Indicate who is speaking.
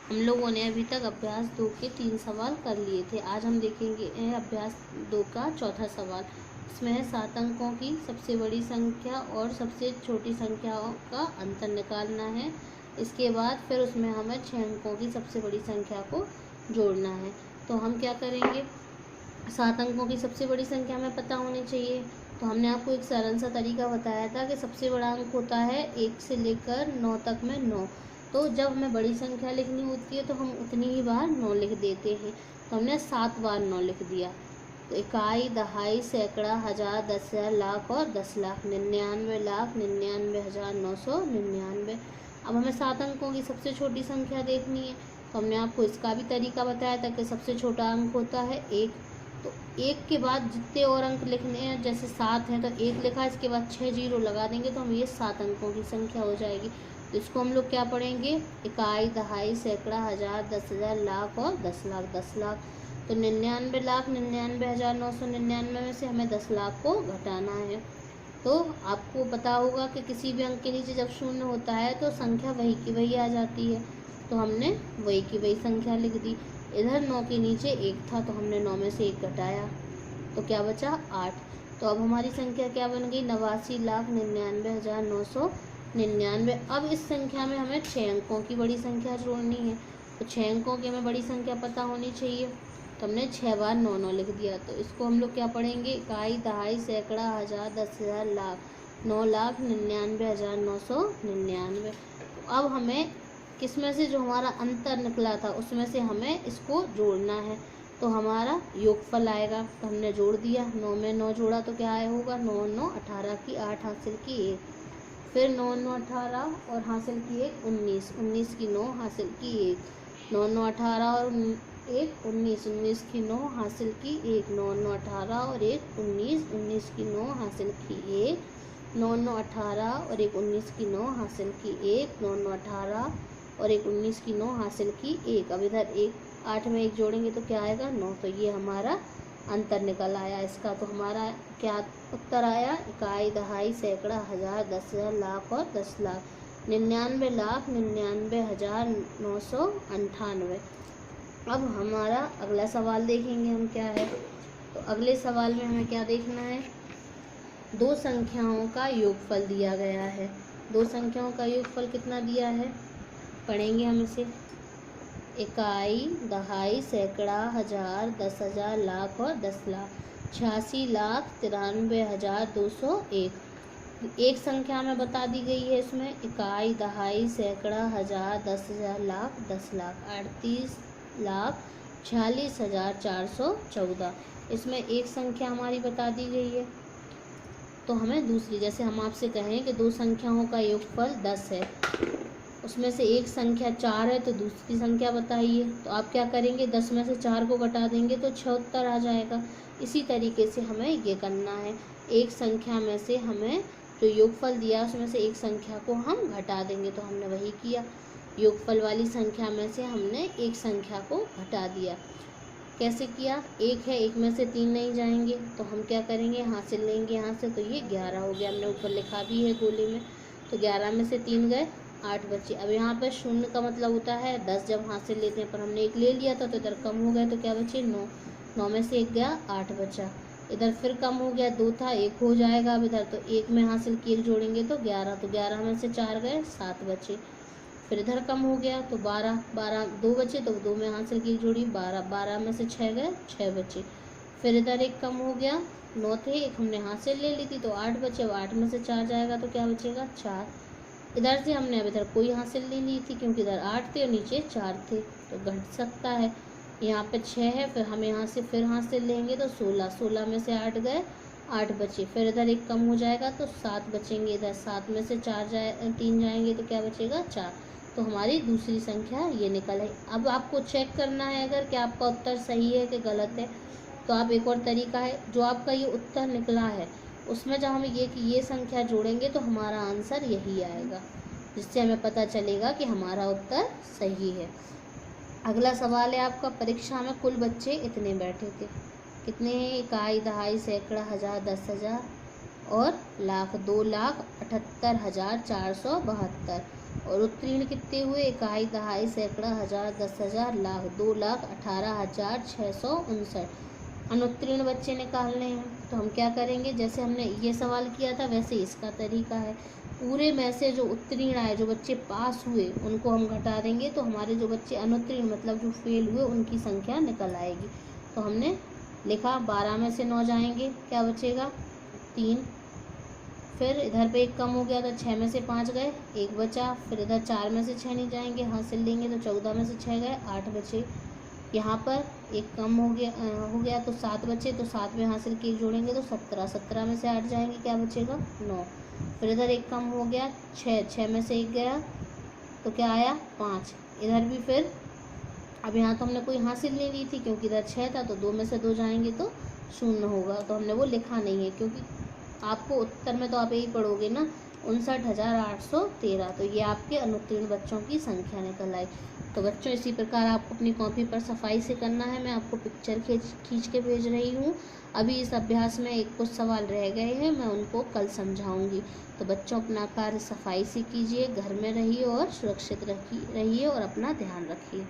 Speaker 1: हम लोगों ने अभी तक अभ्यास 2 के 3 सवाल कर लिए थे। आज हम देखेंगे अभ्यास 2 का चौथा सवाल। इसमें है 7 अंकों की सबसे बड़ी संख्या और सबसे छोटी संख्याओं का अंतर निकालना है। इसके बाद फिर उसमें हमें 6 अंकों की सबसे बड़ी संख्या को जोड़ना है। तो हम क्या करेंगे, 7 अंकों की सबसे बड़ी संख्या हमें पता होनी चाहिए। तो हमने आपको एक सरल सा तरीका बताया था कि सबसे बड़ा अंक होता है 1 से लेकर 9 तक में 9। तो जब हमें बड़ी संख्या लिखनी होती है तो हम उतनी ही बार 9 लिख देते हैं। तो हमने 7 बार 9 लिख दिया। तो इकाई, दहाई, सैकड़ा, हजार, 10,000, लाख और 10 लाख, 99 लाख 99,999। अब हमें 7 अंकों की सबसे छोटी संख्या देखनी है। तो हमने आपको इसका भी तरीका बताया था कि सबसे छोटा अंक होता है 1। तो 1 के बाद जितने और अंक लिखने हैं, जैसे 7 है तो 1 लिखा, इसके बाद 6 जीरो लगा देंगे तो हम ये 7 अंकों की संख्या हो जाएगी। तो इसको हम लोग क्या पढ़ेंगे, इकाई, दहाई, सैकड़ा, हजार, 10,000, लाख और 10 लाख। 10 लाख तो 99 लाख 99,999 में से हमें 10 लाख को घटाना है। तो आपको पता होगा कि किसी भी अंक के नीचे जब शून्य होता है तो संख्या वही की वही आ जाती है। तो हमने वही की वही संख्या लिख दी। इधर 9 के नीचे 1 था तो हमने 9 में से 1 घटाया तो क्या बचा 8। तो अब हमारी संख्या क्या बन गई, 89,99,999। अब इस संख्या में हमें 6 अंकों की बड़ी संख्या जोड़नी है। तो 6 अंकों की हमें बड़ी संख्या पता होनी चाहिए। तो हमने 6 बार 9 9 लिख दिया। तो इसको हम लोग क्या पढ़ेंगे, इकाई, दहाई, सैकड़ा, हजार, 10,000, लाख, 9,99,999। अब हमें किसमें से जो हमारा अंतर निकला था उसमें से हमें इसको जोड़ना है। तो हमारा योगफल आएगा। तो हमने जोड़ दिया, 9 में 9 जोड़ा तो क्या आया होगा, 9 9 18 की 8 हासिल की 1, फिर 9 9 18 और हासिल की 1 19, 19 की 9 हासिल की 1, 9 9 18 और 1 19, 19 की 9 हासिल की 1, 9 9 18 और 1 19, 19 की 9 हासिल की 1, 9 9 18 और 1 19 की 9 हासिल की 1, 9 9 18 और 1 19 की 9 हासिल की 1। अब इधर 1 8 में 1 जोड़ेंगे तो क्या आएगा 9। तो ये हमारा अंतर निकल आया इसका। तो हमारा क्या उत्तर आया, इकाई, दहाई, सैकड़ा, हजार, 10,000, लाख और 10 लाख, 99,99,998। अब हमारा अगला सवाल देखेंगे हम क्या है। तो अगले सवाल में हमें क्या देखना है, 2 संख्याओं का योगफल दिया गया है। 2 संख्याओं का योगफल कितना दिया है, पढ़ेंगे हम इसे। इकाई, दहाई, सैकड़ा, हजार, 10,000, लाख और 10 लाख, 86,93,201। एक संख्या में बता दी गई है इसमें, इकाई, दहाई, सैकड़ा, हजार, 10,000, लाख, 10 लाख, 38,46,414। इसमें एक संख्या हमारी बता दी गई है। तो हमें दूसरी, जैसे हम आपसे कहें कि 2 संख्याओं का योगफल 10 है, उसमें से एक संख्या 4 है तो दूसरी संख्या बताइए। तो आप क्या करेंगे, 10 में से 4 को घटा देंगे तो 6 उत्तर आ जाएगा। इसी तरीके से हमें ये करना है, एक संख्या में से हमें जो योगफल दिया उसमें से एक संख्या को हम घटा देंगे। तो हमने वही किया, योगफल वाली संख्या में से हमने एक संख्या को घटा दिया। कैसे किया, 1 है, 1 में से 3 नहीं जाएंगे तो हम क्या करेंगे, यहाँ से लेंगे, यहाँ से, तो ये 11 हो गया। हमने ऊपर लिखा भी है गोले में। तो 11 में से 3 गए, 8 बचे। अब यहाँ पर शून्य का मतलब होता है 10 जब हासिल लेते हैं, पर हमने 1 ले लिया था तो इधर कम हो गया तो क्या बचे 9, 9 में से 1 गया, 8 बचा। इधर फिर कम हो गया, 2 था, 1 हो जाएगा। अब इधर तो 1 में हासिल की 1 जोड़ेंगे तो 11, तो 11 में से 4 गए, 7 बचे। फिर इधर कम हो गया तो 12, 2 बचे तो 2 में हासिल की 1 जोड़ी, 12, 12 में से 6 गए, 6 बचे। फिर इधर 1 कम हो गया, 9 थे, 1 हमने हासिल ले ली थी तो 8 बचे। अब 8 में से 4 जाएगा तो क्या बचेगा 4। इधर से हमने अब इधर कोई हासिल नहीं ली थी क्योंकि इधर 8 थे और नीचे 4 थे तो घट सकता है। यहाँ पे 6 है, फिर हम यहाँ से फिर हासिल लेंगे तो 16, 16 में से 8 गए, 8 बचे। फिर इधर 1 कम हो जाएगा तो 7 बचेंगे। इधर 7 में से 3 जाएंगे तो क्या बचेगा 4। तो हमारी दूसरी संख्या ये निकल है। अब आपको चेक करना है अगर कि आपका उत्तर सही है कि गलत है। तो आप एक और तरीका है, जो आपका ये उत्तर निकला है उसमें जब हम ये संख्या जोड़ेंगे तो हमारा आंसर यही आएगा, जिससे हमें पता चलेगा कि हमारा उत्तर सही है। अगला सवाल है आपका, परीक्षा में कुल बच्चे इतने बैठे थे, कितने हैं, इकाई, दहाई, सैकड़ा, हजार, 10,000 और लाख, 2,78,472। और उत्तीर्ण कितने हुए? इकाई, दहाई, सैकड़ा, हजार, 10,000, लाख। 2,18,659। अनुत्तीर्ण बच्चे निकालने हैं तो हम क्या करेंगे, जैसे हमने ये सवाल किया था वैसे इसका तरीका है। पूरे में से जो उत्तीर्ण आए, जो बच्चे पास हुए, उनको हम घटा देंगे तो हमारे जो बच्चे अनुत्तीर्ण मतलब जो फेल हुए उनकी संख्या निकल आएगी। तो हमने लिखा 12 में से 9 जाएंगे, क्या बचेगा? 3। फिर इधर पे एक कम हो गया तो 6 में से 5 गए, 1 बचा। फिर इधर 4 में से 6 नहीं जाएंगे, हासिल लेंगे तो 14 में से 6 गए, 8 बचे। यहाँ पर एक कम हो गया तो 7 बचे, तो 7 में हासिल के एक जोड़ेंगे तो 17। 17 में से 8 जाएंगे, क्या बचेगा? 9। फिर इधर एक कम हो गया, 6 में से 1 गया तो क्या आया? 5। इधर भी फिर अब यहाँ तो हमने कोई हासिल नहीं ली थी क्योंकि इधर 6 था, तो 2 में से 2 जाएंगे तो 0 होगा, तो हमने वो लिखा नहीं है क्योंकि आपको उत्तर में तो आप यही पढ़ोगे ना, 59,813। तो ये आपके अनुत्तीर्ण बच्चों की संख्या निकल आई। तो बच्चों इसी प्रकार आपको अपनी कॉपी पर सफाई से करना है। मैं आपको पिक्चर खींच के भेज रही हूँ। अभी इस अभ्यास में कुछ सवाल रह गए हैं, मैं उनको कल समझाऊंगी। तो बच्चों अपना कार्य सफाई से कीजिए, घर में रहिए और सुरक्षित रहिए और अपना ध्यान रखिए।